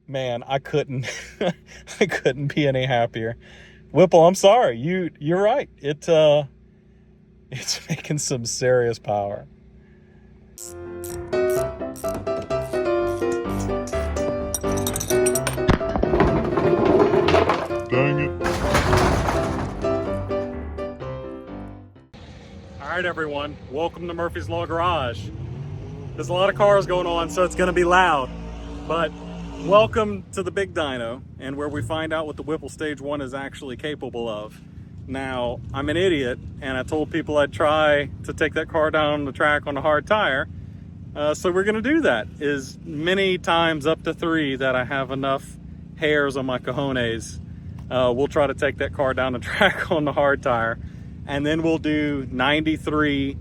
man, I couldn't I couldn't be any happier. Whipple, I'm sorry. You're right. It's making some serious power. Dang it. All right, everyone. Welcome to Murphy's Law Garage. There's a lot of cars going on, so it's going to be loud. But welcome to the big dyno, and where we find out what the Whipple Stage 1 is actually capable of. Now, I'm an idiot, and I told people I'd try to take that car down the track on a hard tire. So we're going to do that as many times, up to 3, that I have enough hairs on my cojones. We'll try to take that car down the track on the hard tire, and then we'll do 93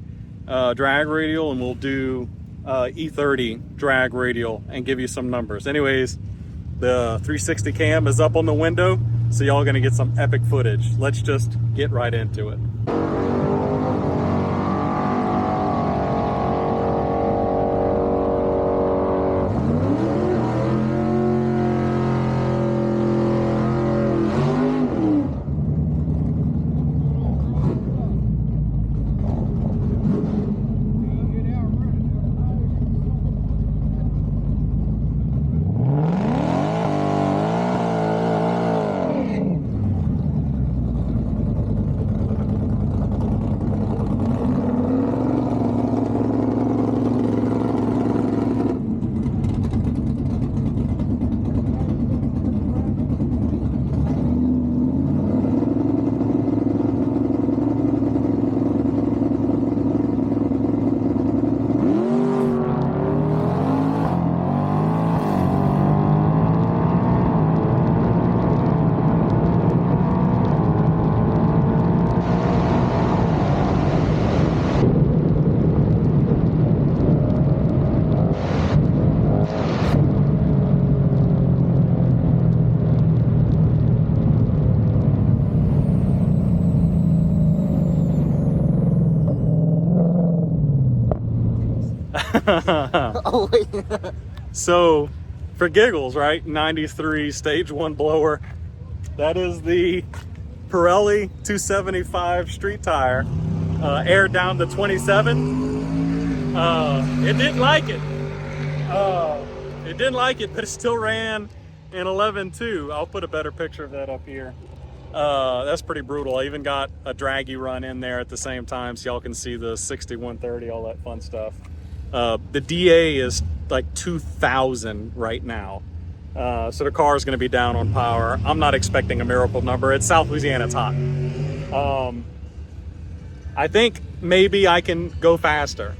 drag radial, and we'll do E30 drag radial and give you some numbers. Anyways, the 360 cam is up on the window, so y'all gonna get some epic footage. Let's just get right into it. Oh, wait. So, for giggles, right? 93 Stage 1 blower. That is the Pirelli 275 street tire. Aired down to 27. It didn't like it. It didn't like it, but it still ran in 11.2. I'll put a better picture of that up here. That's pretty brutal. I even got a draggy run in there at the same time, so y'all can see the 6130, all that fun stuff. The DA is like 2,000 right now. So the car is going to be down on power. I'm not expecting a miracle number. It's South Louisiana, it's hot. I think maybe I can go faster.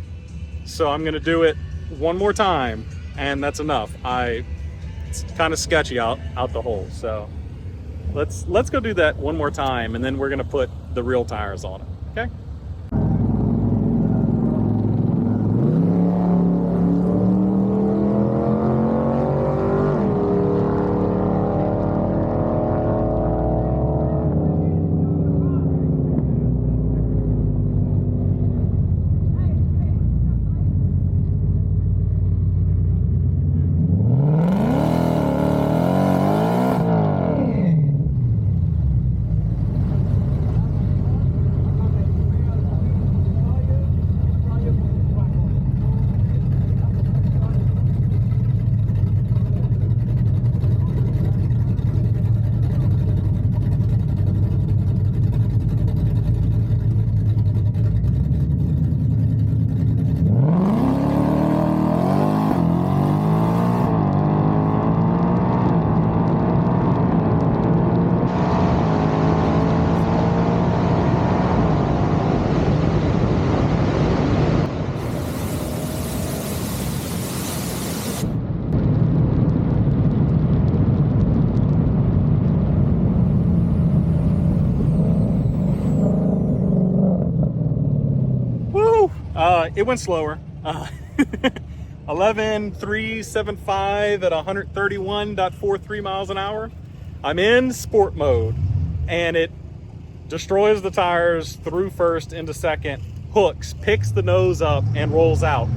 So I'm going to do it one more time, and that's enough. It's kind of sketchy out the hole. So let's go do that one more time, and then we're going to put the real tires on it. Okay? It went slower. 11.375 at 131.43 miles an hour. I'm in sport mode, and it destroys the tires through first into second, hooks, picks the nose up, and rolls out.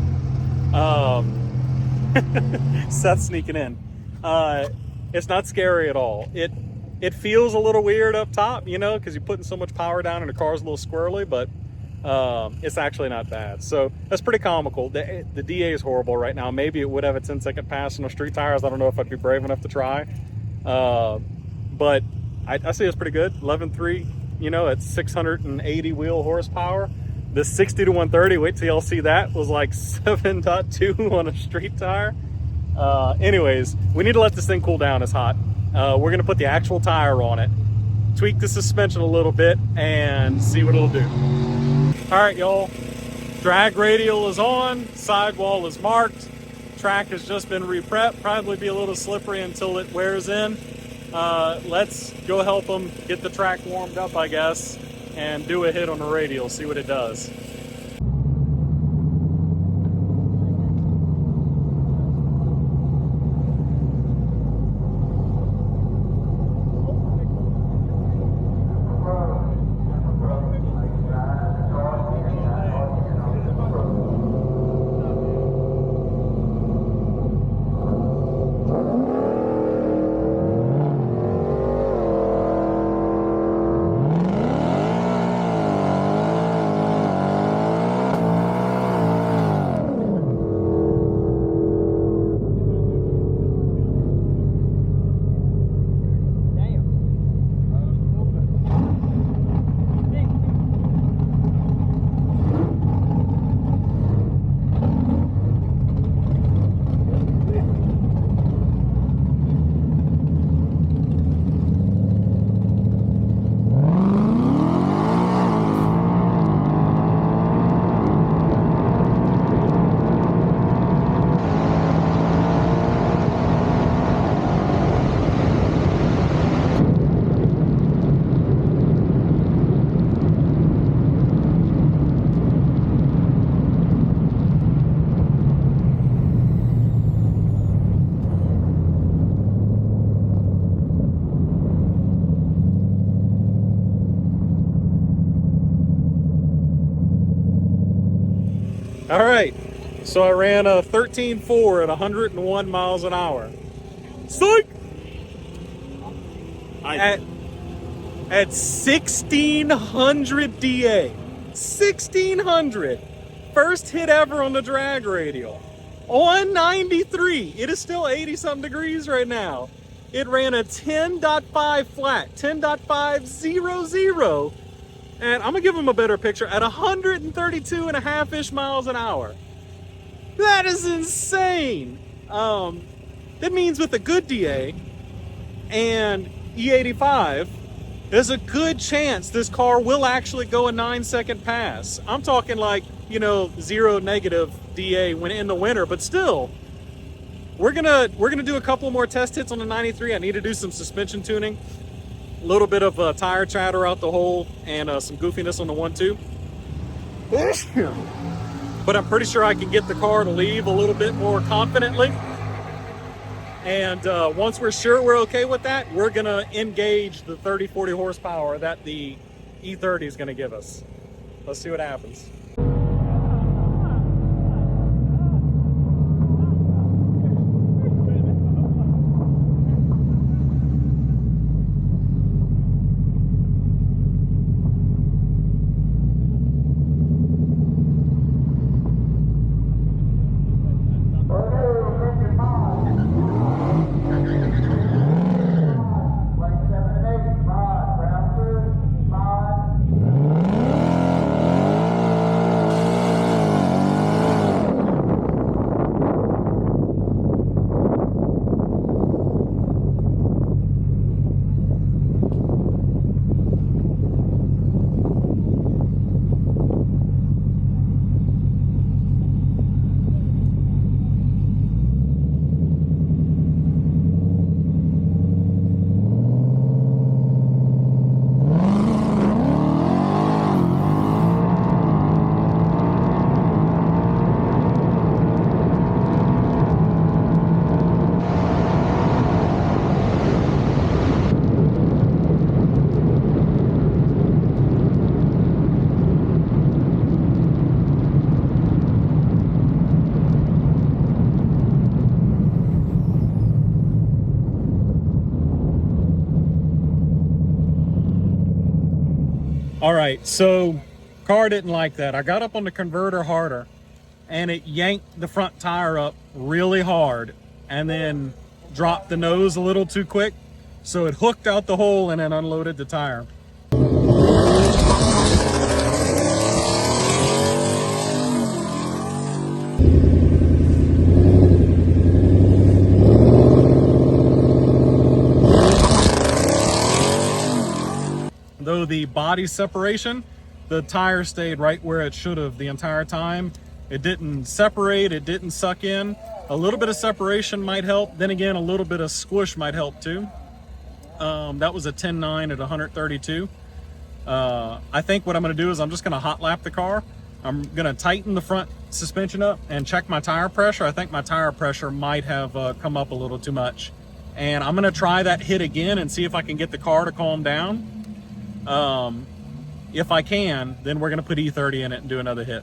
Seth's sneaking in. It's not scary at all. It feels a little weird up top, you know, because you're putting so much power down and the car's a little squirrely, but it's actually not bad. So that's pretty comical. The DA is horrible right now. Maybe it would have a 10-second pass on the street tires. I don't know if I'd be brave enough to try. But I say it's pretty good. 11.3, you know, at 680 wheel horsepower. The 60 to 130, wait till y'all see that, was like 7.2 on a street tire. Anyways, we need to let this thing cool down. It's hot. We're gonna put the actual tire on it, tweak the suspension a little bit, and see what it'll do. All right, y'all. Drag radial is on, sidewall is marked, track has just been re-prepped, probably be a little slippery until it wears in. Let's go help them get the track warmed up, I guess, and do a hit on the radial, see what it does. All right, so I ran a 13.4 at 101 miles an hour. Psych! At 1600 DA. 1600. First hit ever on the drag radial. On 93. It is still 80-something degrees right now. It ran a 10.5 flat, 10.500. And I'm gonna give them a better picture at 132.5-ish miles an hour. That is insane. That means with a good DA and E85, there's a good chance this car will actually go a 9-second pass. I'm talking like, you know, 0 negative DA when in the winter, but still, we're gonna do a couple more test hits on the 93. I need to do some suspension tuning. A little bit of tire chatter out the hole and some goofiness on the 1.2. But I'm pretty sure I can get the car to leave a little bit more confidently. And once we're sure we're okay with that, we're gonna engage the 30-40 horsepower that the E30 is gonna give us. Let's see what happens. All right, so car didn't like that. I got up on the converter harder and it yanked the front tire up really hard and then dropped the nose a little too quick. So it hooked out the hole and then unloaded the tire. Though the body separation, the tire stayed right where it should have the entire time. It didn't separate, it didn't suck in. A little bit of separation might help. Then again, a little bit of squish might help too. That was a 10.9 at 132. I think what I'm gonna do is I'm just gonna hot lap the car. I'm gonna tighten the front suspension up and check my tire pressure. I think my tire pressure might have come up a little too much. And I'm gonna try that hit again and see if I can get the car to calm down. If I can, then we're gonna put E30 in it and do another hit.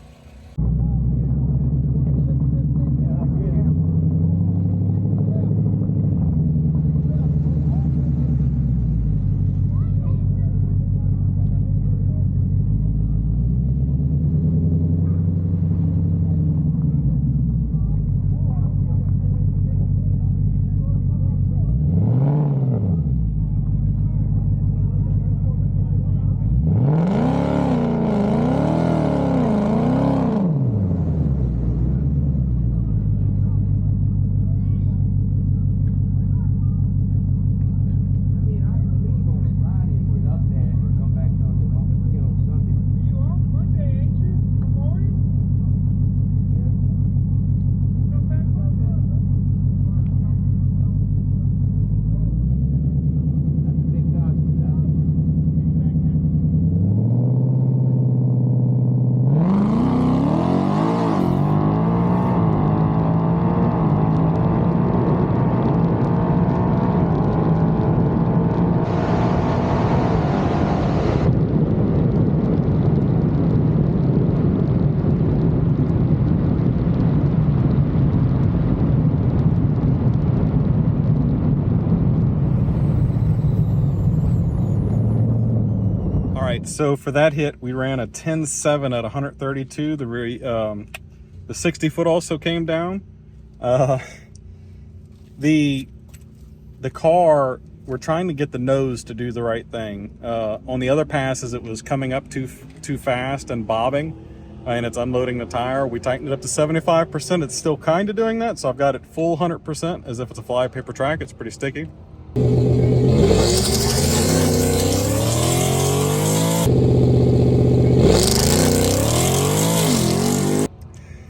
So for that hit, we ran a 10.7 at 132. The 60 foot also came down. The car, we're trying to get the nose to do the right thing. On the other passes, it was coming up too fast and bobbing, and it's unloading the tire. We tightened it up to 75%. It's still kind of doing that, so I've got it full 100% as if it's a flypaper track. It's pretty sticky.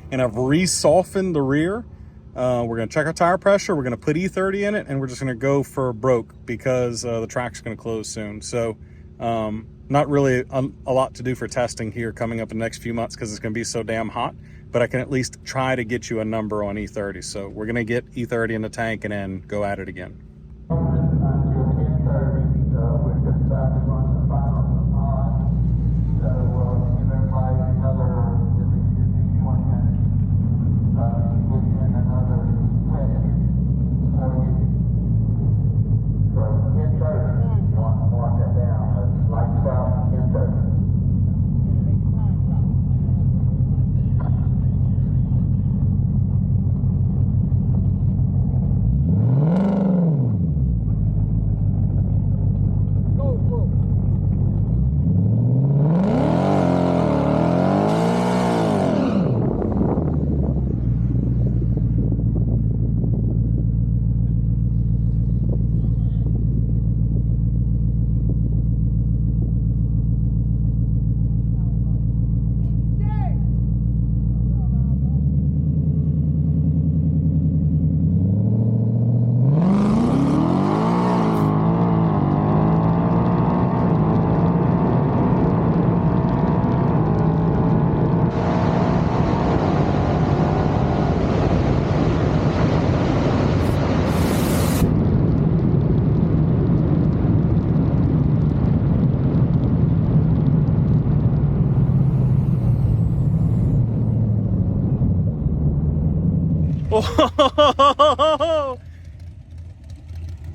And I've re-softened the rear. We're gonna check our tire pressure, we're gonna put E30 in it, and we're just gonna go for broke because the track's gonna close soon. So not really a lot to do for testing here coming up in the next few months because it's gonna be so damn hot, but I can at least try to get you a number on E30. So we're gonna get E30 in the tank and then go at it again.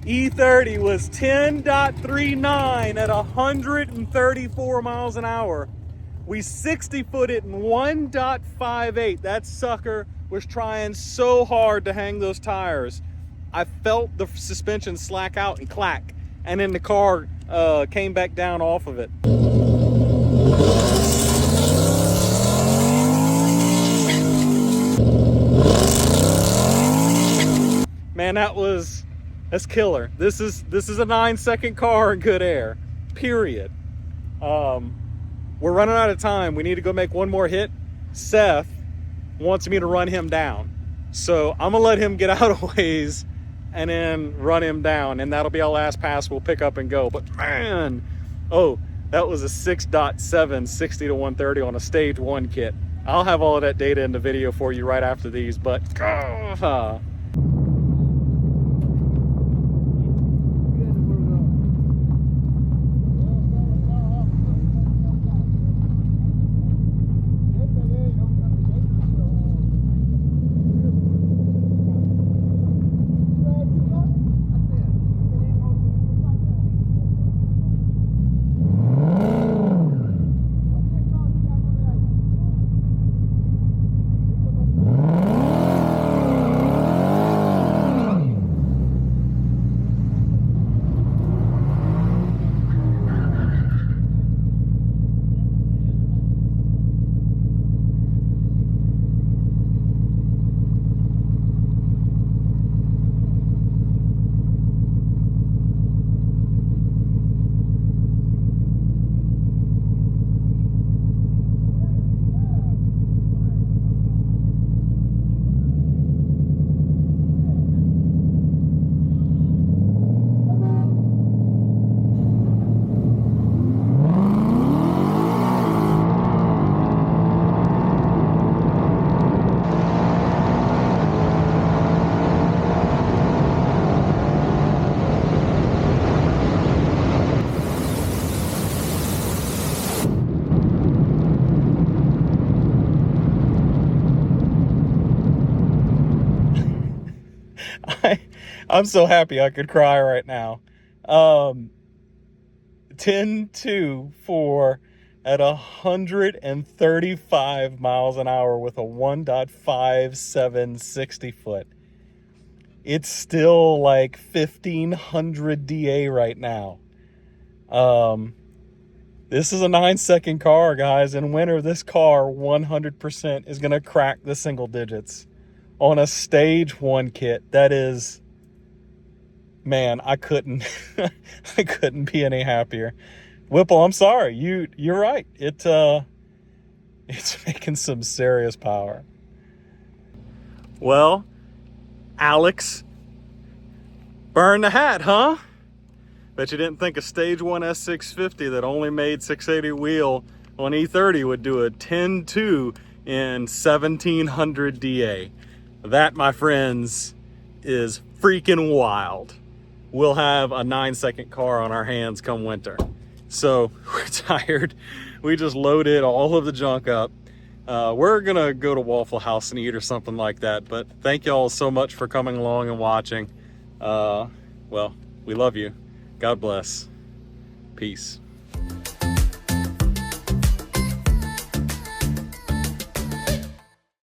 E30 was 10.39 at 134 miles an hour. We 60 foot it in 1.58. That sucker was trying so hard to hang those tires. I felt the suspension slack out and clack, and then the car came back down off of it. Man, that's killer. This is a 9-second car in good air, period. We're running out of time. We need to go make one more hit. Seth wants me to run him down, so I'm gonna let him get out of ways and then run him down, and that'll be our last pass. We'll pick up and go. But man, oh, that was a 6.7 60 to 130 on a stage 1 kit. I'll have all of that data in the video for you right after these, but I'm so happy I could cry right now. 10.2 for at 135 miles an hour with a 1.57 60 foot. It's still like 1500 DA right now. This is a 9-second car, guys. In winter, this car 100% is gonna crack the single digits on a stage 1 kit. That is, man, I couldn't I couldn't be any happier. Whipple, I'm sorry. You're right. It's making some serious power. Well, Alex, burn the hat, huh? Bet you didn't think a stage 1 S650 that only made 680 wheel on E30 would do a 10.2 in 1700 DA. That, my friends, is freaking wild. We'll have a 9-second car on our hands come winter. So we're tired. We just loaded all of the junk up. We're gonna go to Waffle House and eat or something like that. But thank y'all so much for coming along and watching. Well, we love you. God bless. Peace.